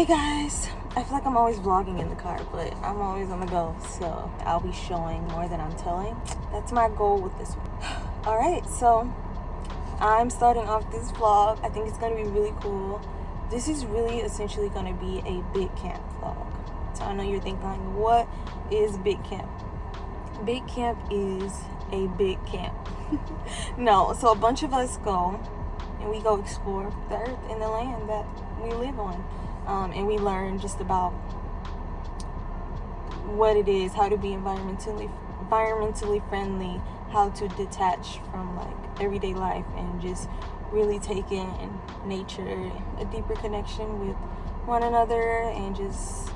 Hey guys, I feel like I'm always vlogging in the car, but I'm always on the go, so I'll be showing more than I'm telling. That's my goal with this one. Alright, so I'm starting off this vlog. I think it's going to be really cool. This is really essentially going to be a big camp vlog. So I know you're thinking, like, what is big camp? Big camp is a big camp. No, so a bunch of us go and we go explore the earth and the land that we live on. And we learn just about what it is, how to be environmentally friendly, how to detach from like everyday life and just really take in nature, a deeper connection with one another and just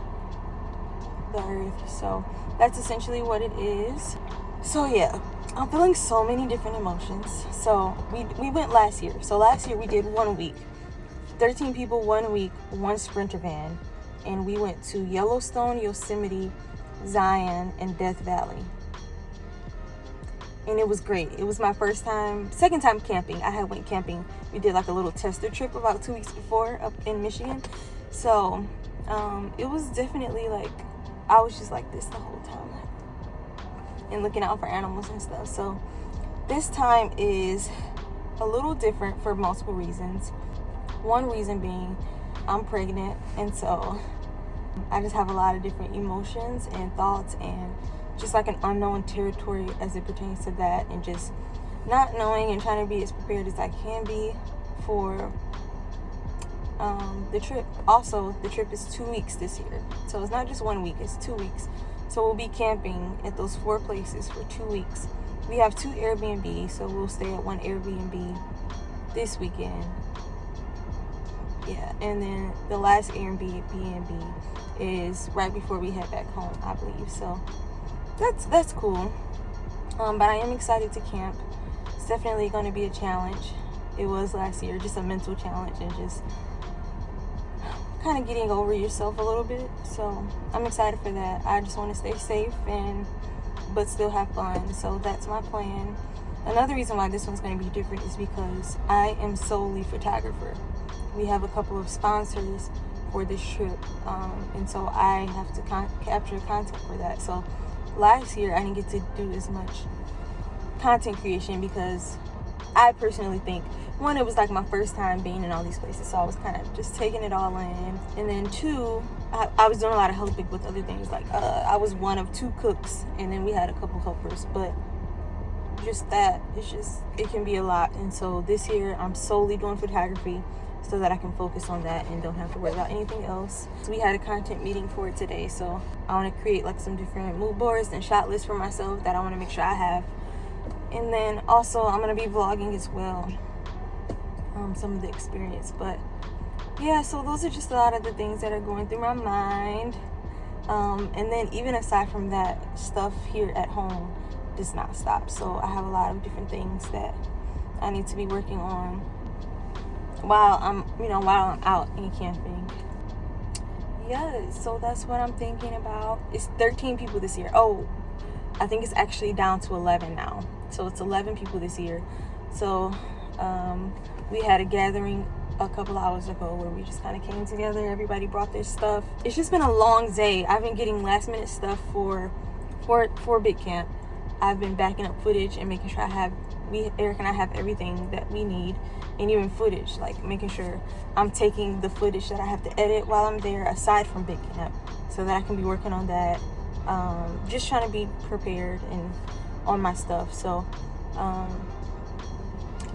the earth. So that's essentially what it is. So yeah, I'm feeling so many different emotions. So we went last year. So last year we did 1 week. 13 people, 1 week, one Sprinter van, and we went to Yellowstone, Yosemite, Zion, and Death Valley. And it was great. It was my second time camping. I had went camping. We did like a little tester trip about 2 weeks before up in Michigan. So it was definitely like, I was just like this the whole time, like, and looking out for animals and stuff. So this time is a little different for multiple reasons. One reason being I'm pregnant, and so I just have a lot of different emotions and thoughts and just like an unknown territory as it pertains to that, and just not knowing and trying to be as prepared as I can be for the trip. Also, the trip is 2 weeks this year, so it's not just 1 week, it's 2 weeks. So we'll be camping at those 4 places for 2 weeks. We have 2 Airbnb, so we'll stay at one Airbnb this weekend. Yeah, and then the last Airbnb is right before we head back home, I believe. So that's cool. But I am excited to camp. It's definitely going to be a challenge. It was last year, just a mental challenge and just kind of getting over yourself a little bit. So I'm excited for that. I just want to stay safe but still have fun. So that's my plan. Another reason why this one's going to be different is because I am solely photographer. We have a couple of sponsors for this trip, and so I have to capture content for that. So last year I didn't get to do as much content creation because I personally think, one, it was like my first time being in all these places, so I was kind of just taking it all in. And then 2, I was doing a lot of helping with other things. Like I was one of 2 cooks, and then we had a couple helpers, but just that, it can be a lot. And so this year I'm solely doing photography so that I can focus on that and don't have to worry about anything else. So we had a content meeting for it today, so I want to create like some different mood boards and shot lists for myself that I want to make sure I have. And then also I'm going to be vlogging as well, some of the experience. But yeah, so those are just a lot of the things that are going through my mind. And then even aside from that, stuff here at home does not stop. So I have a lot of different things that I need to be working on while I'm out and camping. Yeah, so that's what I'm thinking about. It's 13 people this year. Oh, I think it's actually down to 11 now. So it's 11 people this year. So we had a gathering a couple hours ago where we just kind of came together. Everybody brought their stuff. It's just been a long day. I've been getting last minute stuff for big camp. I've been backing up footage and making sure Eric and I have everything that we need, and even footage, like making sure I'm taking the footage that I have to edit while I'm there aside from big camp, so that I can be working on that. Just trying to be prepared and on my stuff. So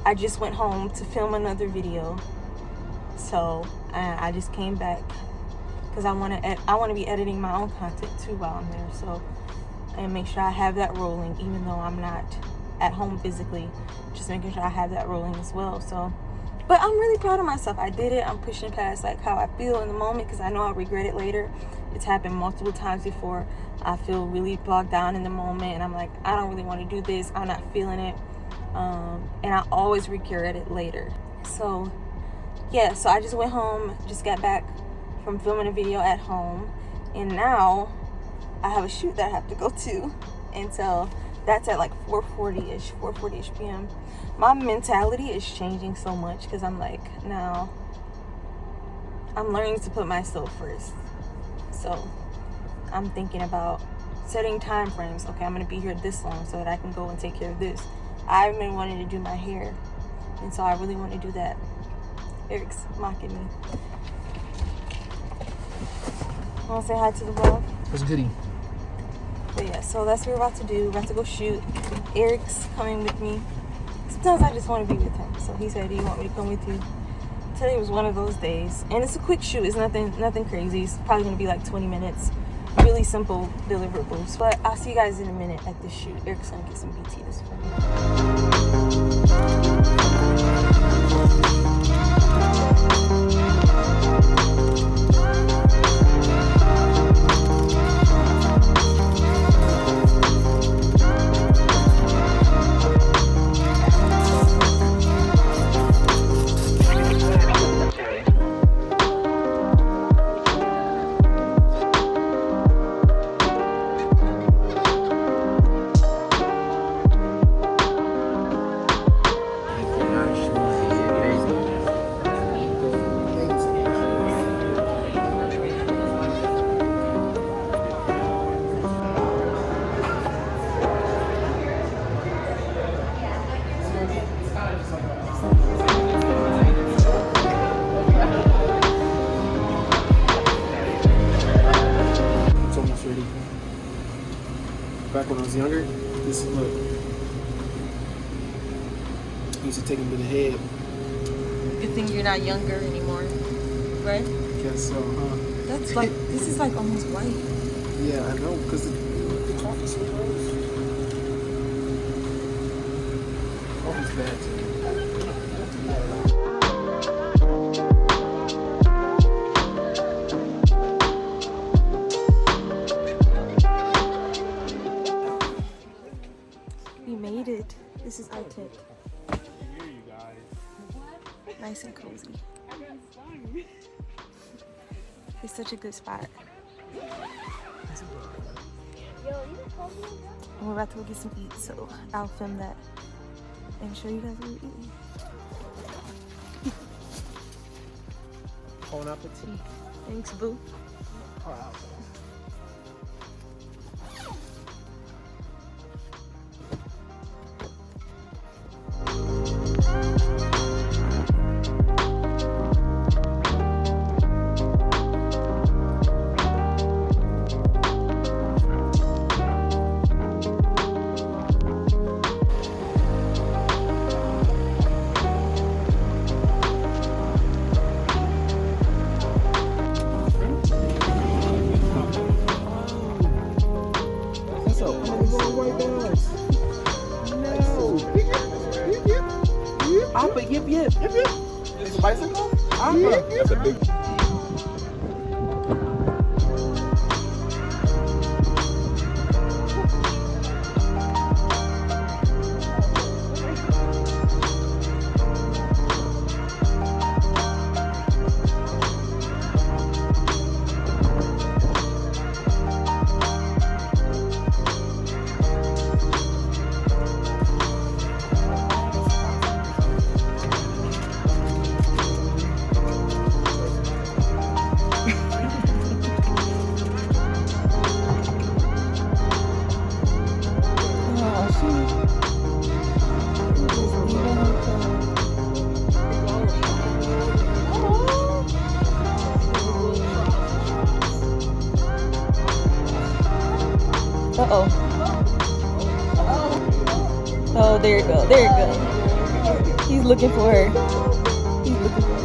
I just went home to film another video, so I just came back because I want to be editing my own content too while I'm there, so and make sure I have that rolling, even though I'm not at home physically, just making sure I have that rolling as well. So, but I'm really proud of myself. I did it. I'm pushing past like how I feel in the moment, because I know I'll regret it later. It's happened multiple times before. I feel really bogged down in the moment and I'm like, I don't really want to do this, I'm not feeling it, and I always regret it later. So yeah, so I just went home, just got back from filming a video at home, and now I have a shoot that I have to go to, and so that's at like 4:40ish p.m. My mentality is changing so much, because I'm like, now I'm learning to put myself first. So I'm thinking about setting time frames. Okay, I'm going to be here this long so that I can go and take care of this. I've been wanting to do my hair, and so I really want to do that. Eric's mocking me. Want to say hi to the vlog? What's goodie? But yeah, so that's what we're about to do. We're about to go shoot. Eric's coming with me. Sometimes I just want to be with him. So he said, do you want me to come with you? Today was one of those days. And it's a quick shoot. It's nothing crazy. It's probably going to be like 20 minutes. Really simple deliverables. But I'll see you guys in a minute at the shoot. Eric's going to get some BT this Back when I was younger, this is look. I used to take him to the head. Good thing you're not younger anymore, right? Guess so, huh? That's like, this is like almost white. Yeah, I know, because the coffee's so gross. Coffee's bad too. We made it. This is our tent. Nice and cozy. It's such a good spot. And we're about to go get some eat, so I'll film that and show you guys what we're eating. Bon appetit. Thanks, boo. Wow. Appa, yip, yip. Yip, yip. It's a bicycle? Appa. Yip, yip. That's a big one. Uh-oh. Oh, there you go. There you go. He's looking for her. He's looking for her.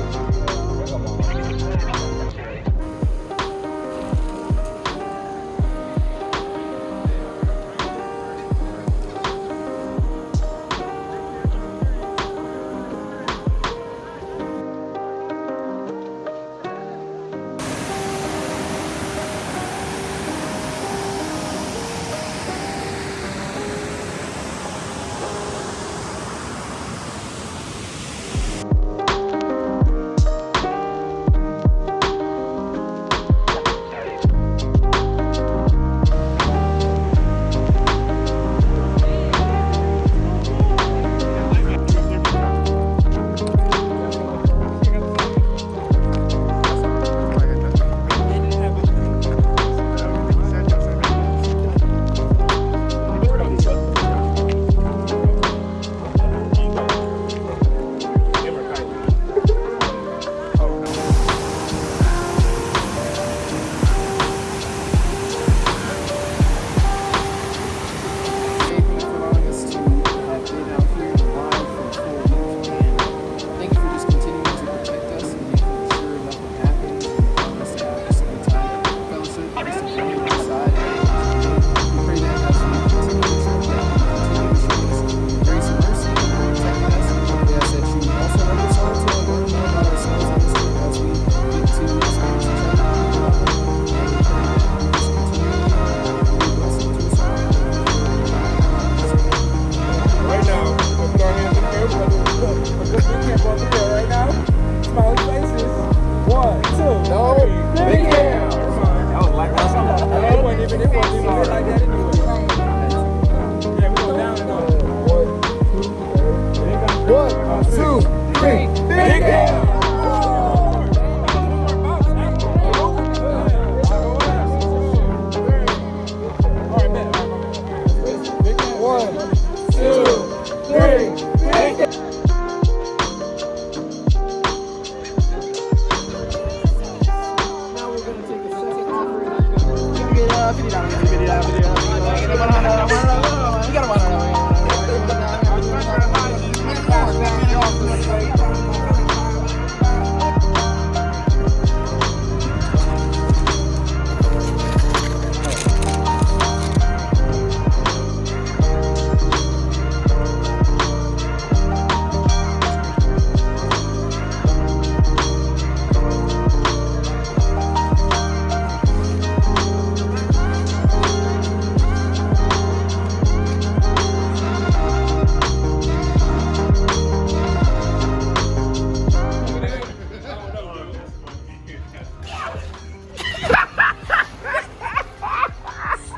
2, 3, big game!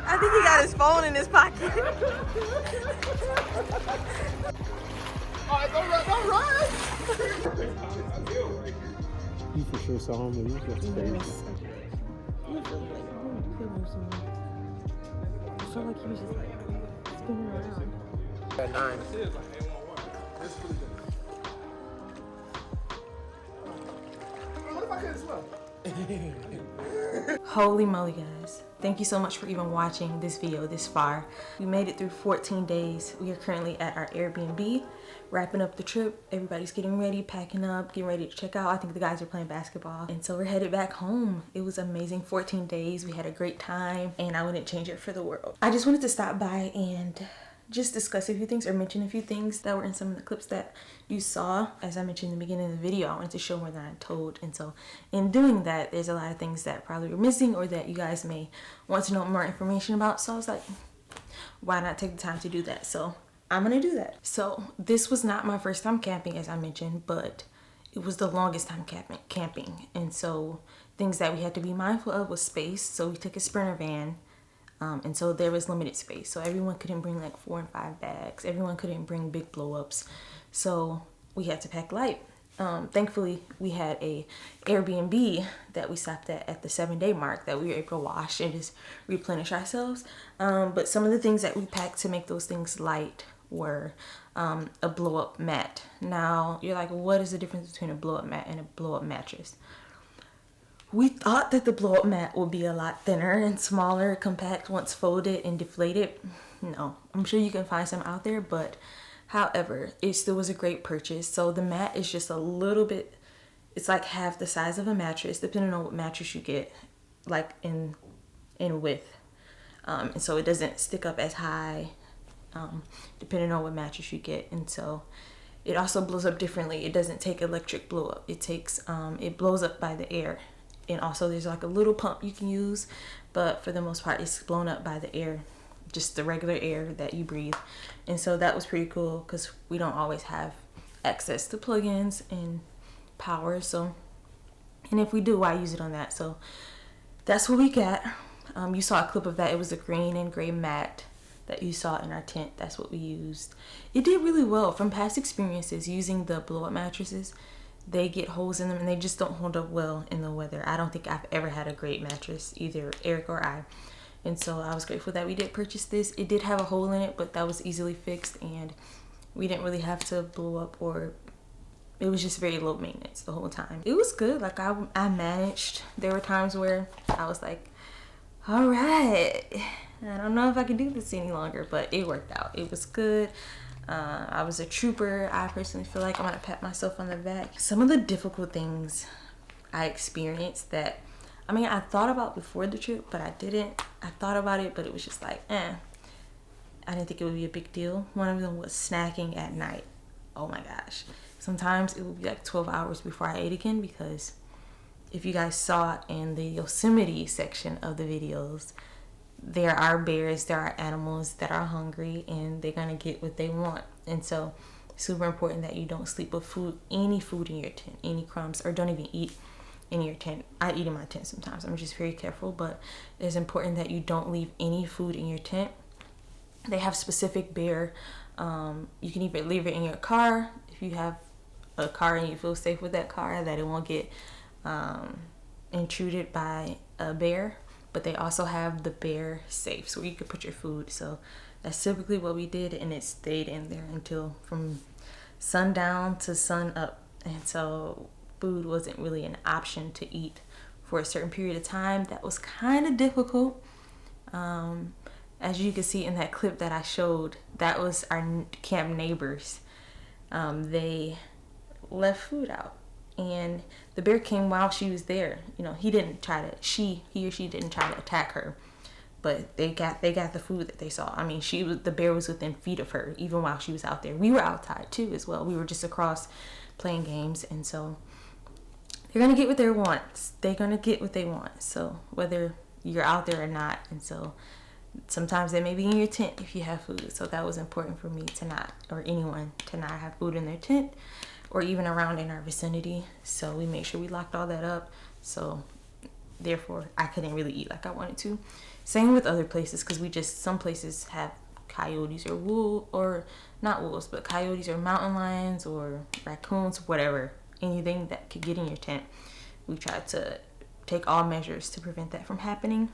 I think he got his phone in his pocket. Don't run! You for sure saw him when you got the baby. I felt like he was just like spinning around. At 9. What if I couldn't swim? Holy moly, guys. Thank you so much for even watching this video this far. We made it through 14 days. We are currently at our Airbnb, wrapping up the trip. Everybody's getting ready, packing up, getting ready to check out. I think the guys are playing basketball. And so we're headed back home. It was amazing 14 days. We had a great time and I wouldn't change it for the world. I just wanted to stop by and just discuss a few things or mention a few things that were in some of the clips that you saw. As I mentioned in the beginning of the video, I wanted to show more than I told, and so in doing that there's a lot of things that probably were missing or that you guys may want to know more information about. So I was like, why not take the time to do that? So I'm gonna do that. So this was not my first time camping, as I mentioned, but it was the longest time camping, and so things that we had to be mindful of was space. So we took a Sprinter van. And so there was limited space, so everyone couldn't bring like 4 and 5 bags. Everyone couldn't bring big blow-ups, so we had to pack light. Thankfully we had a Airbnb that we stopped at the 7-day mark that we were able to wash and just replenish ourselves. But some of the things that we packed to make those things light were a blow-up mat. Now you're like, what is the difference between a blow-up mat and a blow-up mattress? We thought that the blow-up mat would be a lot thinner and smaller, compact once folded and deflated. No, I'm sure you can find some out there, but however, it still was a great purchase. So the mat is just a little bit, it's like half the size of a mattress, depending on what mattress you get, like in width. And so it doesn't stick up as high, depending on what mattress you get. And so it also blows up differently. It doesn't take electric blow up. It takes, it blows up by the air. And also there's like a little pump you can use, but for the most part it's blown up by the air, just the regular air that you breathe. And so that was pretty cool because we don't always have access to plugins and power. So, and if we do, I use it on that. So that's what we got. You saw a clip of that. It was a green and gray mat that you saw in our tent. That's what we used. It did really well. From past experiences using the blow-up mattresses, they get holes in them and they just don't hold up well in the weather. I don't think I've ever had a great mattress, either Eric or I. And so I was grateful that we did purchase this. It did have a hole in it, but that was easily fixed and we didn't really have to blow up, or it was just very low maintenance the whole time. It was good. Like I managed. There were times where I was like, all right, I don't know if I can do this any longer, but it worked out. It was good. I was a trooper. I personally feel like I'm gonna pat myself on the back. Some of the difficult things I experienced that, I mean, I thought about before the trip, but I didn't. I thought about it, but it was just like, I didn't think it would be a big deal. One of them was snacking at night. Oh my gosh. Sometimes it would be like 12 hours before I ate again, because if you guys saw in the Yosemite section of the videos, there are bears, there are animals that are hungry and they're gonna get what they want. And so it's super important that you don't sleep with food, any food in your tent, any crumbs, or don't even eat in your tent. I eat in my tent sometimes. I'm just very careful, but it's important that you don't leave any food in your tent. They have specific bear, you can either leave it in your car if you have a car and you feel safe with that car, that it won't get intruded by a bear. But they also have the bear safe, so where you could put your food. So that's typically what we did, and it stayed in there until from sundown to sun up. And so food wasn't really an option to eat for a certain period of time. That was kind of difficult. As you can see in that clip that I showed, that was our camp neighbors. They left food out, and the bear came while she was there. You know, he or she didn't try to attack her, but they got the food that they saw. I mean, the bear was within feet of her even while she was out there. We were outside too as well. We were just across playing games, and so they're gonna get what they want. They're gonna get what they want. So whether you're out there or not, and so sometimes they may be in your tent if you have food. So that was important for me to not, or anyone to not have food in their tent or even around in our vicinity. So we made sure we locked all that up. So therefore I couldn't really eat like I wanted to. Same with other places, because some places have coyotes or not wolves, but coyotes or mountain lions or raccoons, whatever, anything that could get in your tent. We tried to take all measures to prevent that from happening.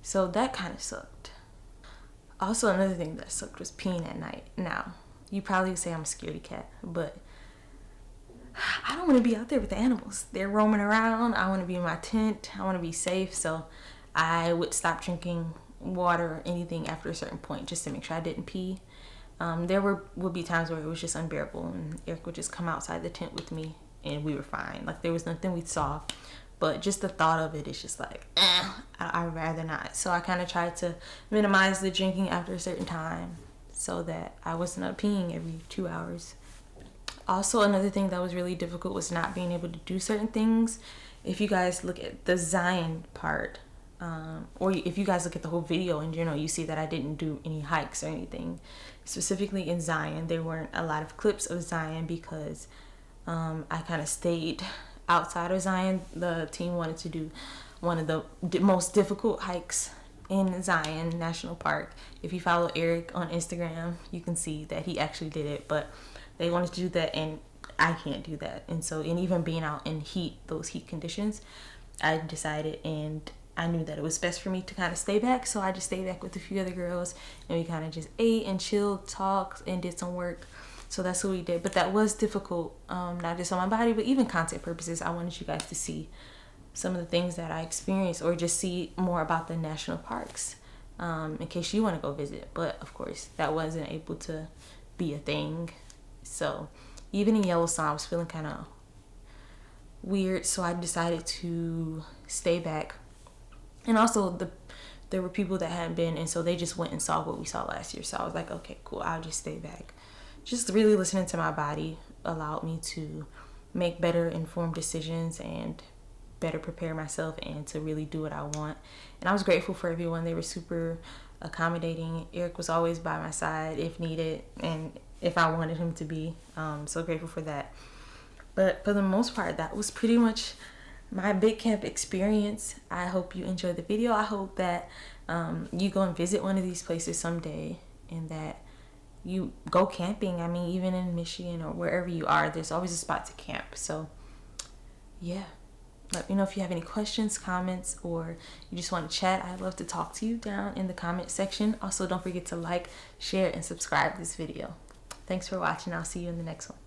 So that kind of sucked. Also, another thing that sucked was peeing at night. Now, you probably would say I'm a scaredy cat, but I don't want to be out there with the animals. They're roaming around. I want to be in my tent. I want to be safe. So I would stop drinking water or anything after a certain point just to make sure I didn't pee. There would be times where it was just unbearable, and Eric would just come outside the tent with me and we were fine. Like, there was nothing we saw. But just the thought of it is just like, I'd rather not. So I kind of tried to minimize the drinking after a certain time so that I wasn't up peeing every 2 hours. Also, another thing that was really difficult was not being able to do certain things. If you guys look at the Zion part, or if you guys look at the whole video in general, you see that I didn't do any hikes or anything. Specifically in Zion, there weren't a lot of clips of Zion because I kind of stayed outside of Zion. The team wanted to do one of the most difficult hikes in Zion National Park. If you follow Eric on Instagram, you can see that he actually did it, but they wanted to do that and I can't do that. And so, and even being out in those heat conditions, I decided, and I knew that it was best for me to kind of stay back. So I just stayed back with a few other girls and we kind of just ate and chilled, talked, and did some work. So that's what we did. But that was difficult, not just on my body, but even content purposes. I wanted you guys to see some of the things that I experienced, or just see more about the national parks, in case you want to go visit. But of course, that wasn't able to be a thing. So even in Yellowstone, I was feeling kind of weird. So I decided to stay back. And also, there were people that hadn't been, and so they just went and saw what we saw last year. So I was like, okay, cool, I'll just stay back. Just really listening to my body allowed me to make better informed decisions and better prepare myself and to really do what I want. And I was grateful for everyone. They were super accommodating. Eric was always by my side if needed and if I wanted him to be. So grateful for that. But for the most part, that was pretty much my big camp experience. I hope you enjoyed the video. I hope that you go and visit one of these places someday, and that you go camping. I mean, even in Michigan or wherever you are, there's always a spot to camp. So yeah, let me know if you have any questions, comments, or you just want to chat. I'd love to talk to you down in the comment section. Also, don't forget to like, share, and subscribe this video. Thanks for watching. I'll see you in the next one.